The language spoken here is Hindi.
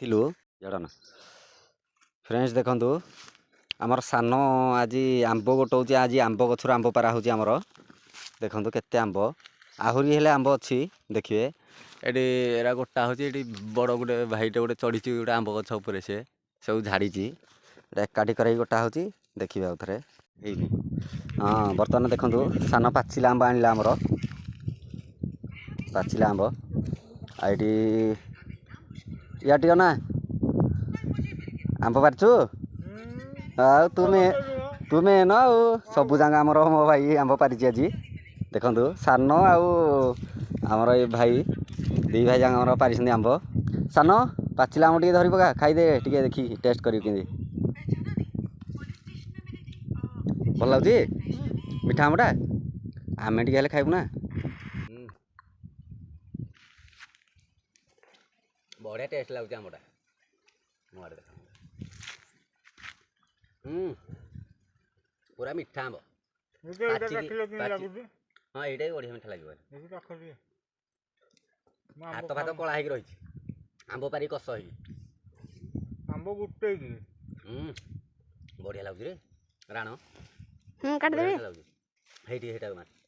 थिलु जड़ना फ्रेंड्स देखंतु आमर सान आज आंब गोटाऊँ आज आंब गछर आंब पारा होची आमर देखंतु केते आंब आहुरी हेले आंब अच्छी देखिए एटी एरा गोटा होची एटी बड़ गोटे भाईटे गोटे चढ़ी गोटे आंब गछ उपरे से सब झाड़ी एकाठी कर गोटा होची देखिए आउ थे हाँ बर्तमान देखंतु सान पाचिला आंब आनिला आमर पाचिला आंब आईटी या टिक ना आंब पारचु तुमे न सबू जाक आमर मो भाई आंब पारिची आज देखंतु सान आमर ये भाई दी भाई जाक आमर पारिछन आंब सान पाचिला आंब टिके धरी पका खाईदे टिके देखी टेस्ट करी कि भल लाଗୁଛି मिठा आंबटा आमे टिके हेले खाइबु ना बढ़िया टेस्ट लाଗୁଛି आंबटा मो आड़े देखा पूरा मिठा आंब हाँ ये बढ़िया मिठा लगे हाथ फात कला हो रही आंब पारी कष हो आंब गुटे बढ़िया लगे राण काट देबे हेटी हेटा मार